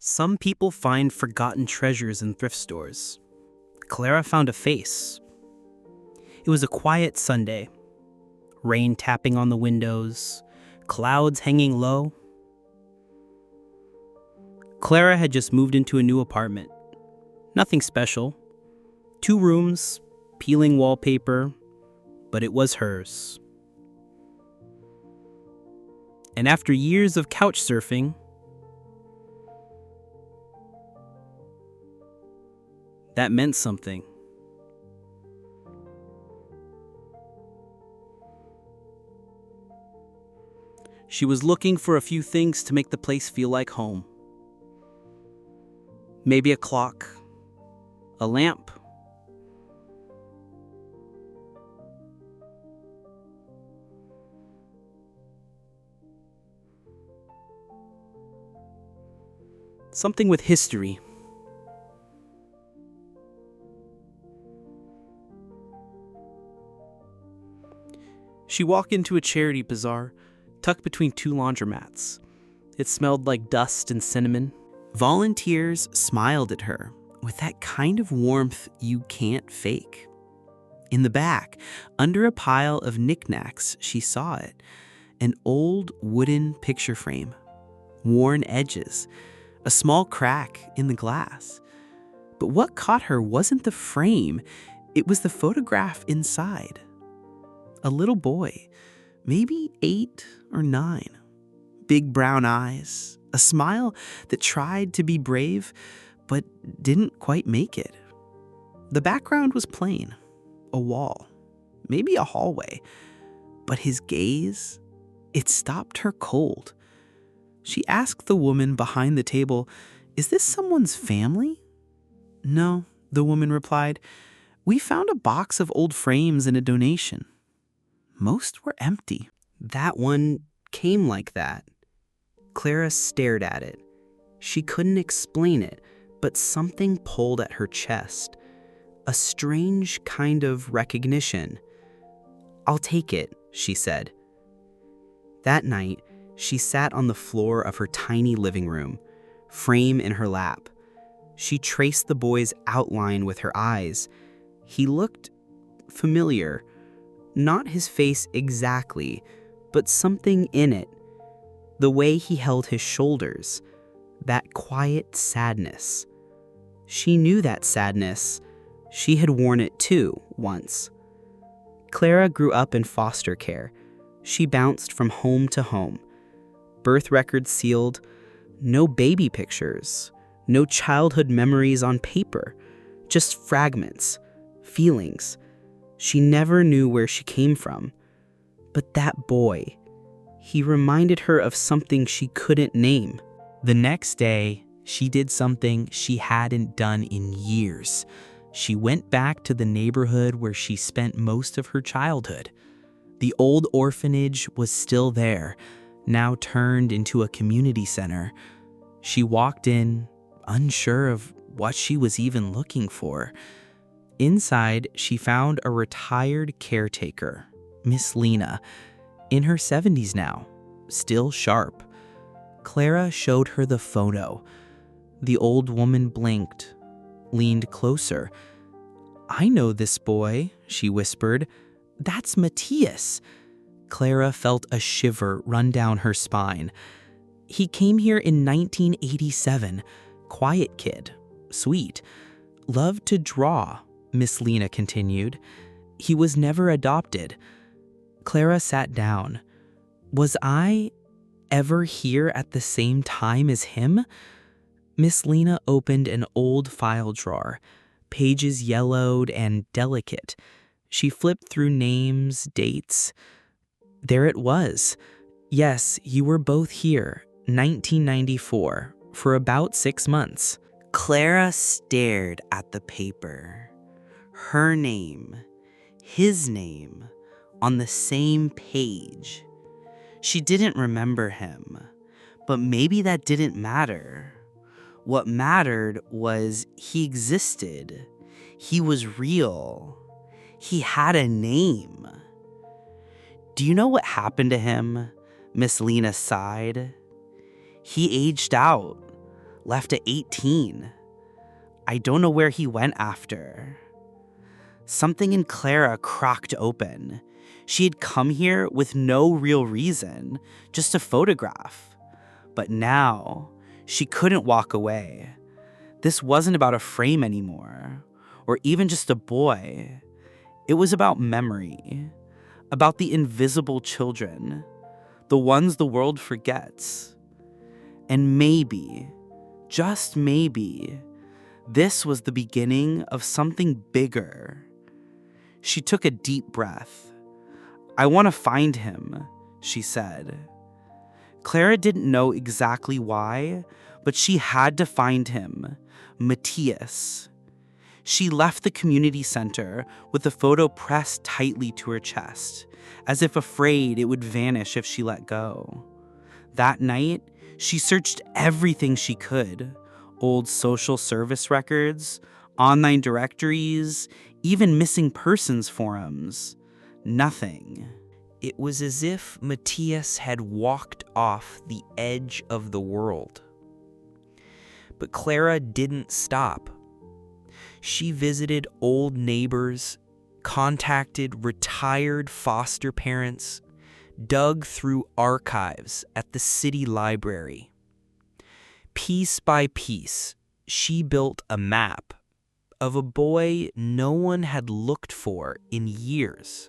Some people find forgotten treasures in thrift stores. Clara found a face. It was a quiet Sunday. Rain tapping on the windows, clouds hanging low. Clara had just moved into a new apartment. Nothing special. 2 rooms, peeling wallpaper, but it was hers. And after years of couch surfing, that meant something. She was looking for a few things to make the place feel like home. Maybe a clock, a lamp. Something with history. She walked into a charity bazaar, tucked between 2 laundromats. It smelled like dust and cinnamon. Volunteers smiled at her with that kind of warmth you can't fake. In the back, under a pile of knickknacks, she saw it. An old wooden picture frame, worn edges, a small crack in the glass. But what caught her wasn't the frame, it was the photograph inside. A little boy, maybe 8 or 9, big brown eyes, a smile that tried to be brave but didn't quite make it. The background was plain, a wall, maybe a hallway, but his gaze, it stopped her cold. She asked the woman behind the table, "Is this someone's family?" "No," the woman replied. "We found a box of old frames in a donation." Most were empty. That one came like that. Clara stared at it. She couldn't explain it, but something pulled at her chest. A strange kind of recognition. "I'll take it," she said. That night, she sat on the floor of her tiny living room, frame in her lap. She traced the boy's outline with her eyes. He looked familiar. Not his face exactly, but something in it. The way he held his shoulders, that quiet sadness. She knew that sadness. She had worn it too, once. Clara grew up in foster care. She bounced from home to home. Birth records sealed, no baby pictures, no childhood memories on paper, just fragments, feelings. She never knew where she came from. But that boy, he reminded her of something she couldn't name. The next day, she did something she hadn't done in years. She went back to the neighborhood where she spent most of her childhood. The old orphanage was still there, now turned into a community center. She walked in, unsure of what she was even looking for. Inside, she found a retired caretaker, Miss Lena, in her 70s now, still sharp. Clara showed her the photo. The old woman blinked, leaned closer. "I know this boy," she whispered. "That's Matias." Clara felt a shiver run down her spine. "He came here in 1987. Quiet kid, sweet. Loved to draw," Miss Lena continued. "He was never adopted." Clara sat down. "Was I ever here at the same time as him?" Miss Lena opened an old file drawer, pages yellowed and delicate. She flipped through names, dates. There it was. "Yes, you were both here, 1994, for about 6 months." Clara stared at the paper. Her name, his name, on the same page. She didn't remember him, but maybe that didn't matter. What mattered was he existed. He was real. He had a name. "Do you know what happened to him?" Miss Lena sighed. "He aged out, left at 18. I don't know where he went after. Something in Clara cracked open. She had come here with no real reason, just to photograph. But now, she couldn't walk away. This wasn't about a frame anymore, or even just a boy. It was about memory, about the invisible children, the ones the world forgets. And maybe, just maybe, this was the beginning of something bigger. She took a deep breath. I want to find him, she said. Clara didn't know exactly why, but she had to find him, Matias. She left the community center with the photo pressed tightly to her chest, as if afraid it would vanish if she let go. That night, she searched everything she could: old social service records, online directories, even missing persons forums. Nothing. It was as if Matias had walked off the edge of the world. But Clara didn't stop. She visited old neighbors, contacted retired foster parents, dug through archives at the city library. Piece by piece, she built a map of a boy no one had looked for in years.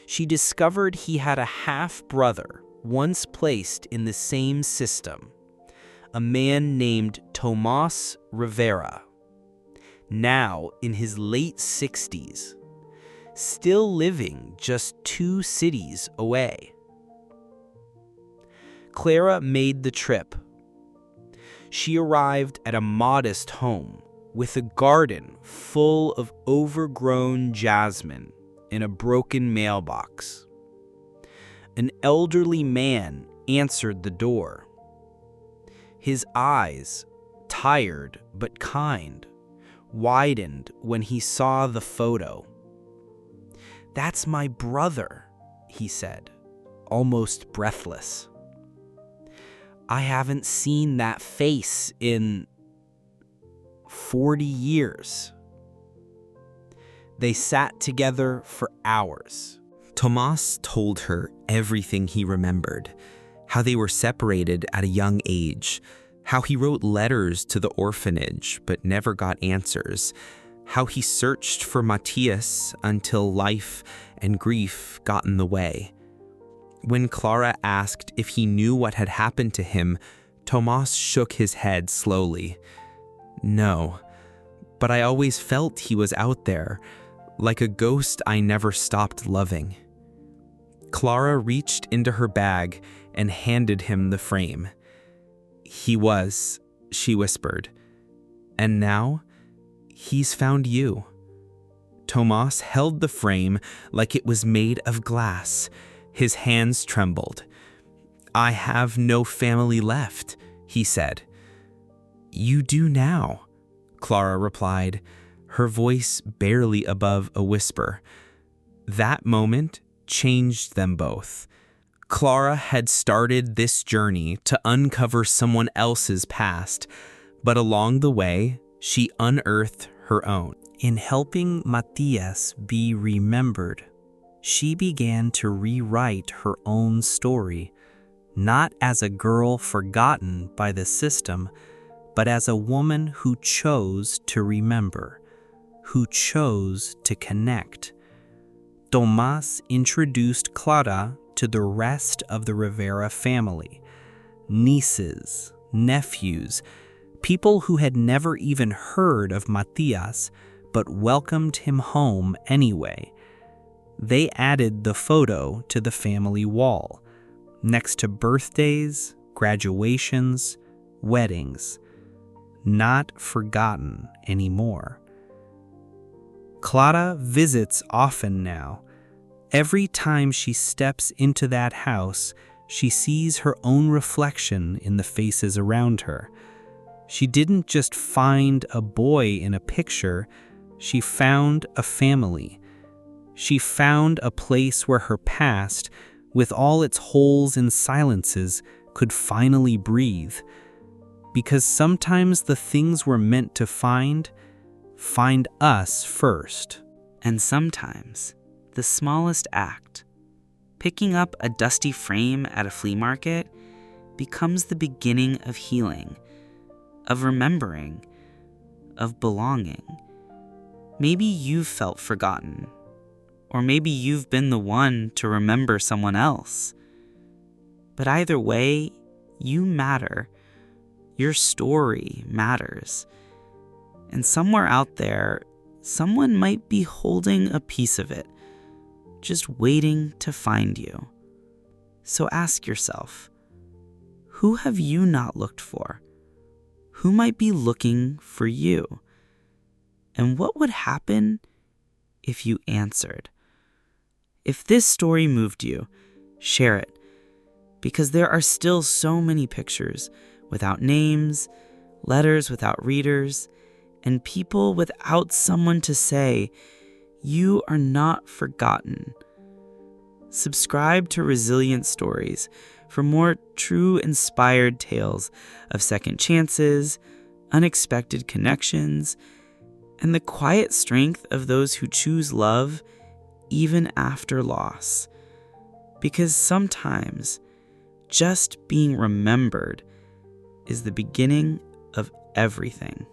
She discovered he had a half-brother once placed in the same system, a man named Tomás Rivera, now in his late 60s, still living just 2 cities away. Clara made the trip. She arrived at a modest home with a garden full of overgrown jasmine in a broken mailbox. An elderly man answered the door. His eyes, tired but kind, widened when he saw the photo. "That's my brother," he said, almost breathless. "I haven't seen that face in 40 years. They sat together for hours. Tomás told her everything he remembered, how they were separated at a young age, how he wrote letters to the orphanage but never got answers, how he searched for Matias until life and grief got in the way. When Clara asked if he knew what had happened to him, Tomás shook his head slowly. "No, but I always felt he was out there, like a ghost I never stopped loving." Clara reached into her bag and handed him the frame. "He was," she whispered, "and now he's found you." Tomás held the frame like it was made of glass. His hands trembled. "I have no family left," he said. "You do now," Clara replied, her voice barely above a whisper. That moment changed them both. Clara had started this journey to uncover someone else's past, but along the way, she unearthed her own. In helping Matias be remembered, she began to rewrite her own story, not as a girl forgotten by the system, but as a woman who chose to remember, who chose to connect. Tomás introduced Clara to the rest of the Rivera family, nieces, nephews, people who had never even heard of Matias but welcomed him home anyway. They added the photo to the family wall, next to birthdays, graduations, weddings. Not forgotten anymore. Clara visits often now. Every time she steps into that house, she sees her own reflection in the faces around her. She didn't just find a boy in a picture, she found a family. She found a place where her past, with all its holes and silences, could finally breathe. Because sometimes the things we're meant to find us first. And sometimes the smallest act, picking up a dusty frame at a flea market, becomes the beginning of healing, of remembering, of belonging. Maybe you've felt forgotten, or maybe you've been the one to remember someone else. But either way, you matter. Your story matters. And somewhere out there, someone might be holding a piece of it, just waiting to find you. So ask yourself, who have you not looked for? Who might be looking for you? And what would happen if you answered? If this story moved you, share it, because there are still so many pictures without names, letters without readers, and people without someone to say, "You are not forgotten." Subscribe to Resilient Stories for more true inspired tales of second chances, unexpected connections, and the quiet strength of those who choose love even after loss. Because sometimes just being remembered is the beginning of everything.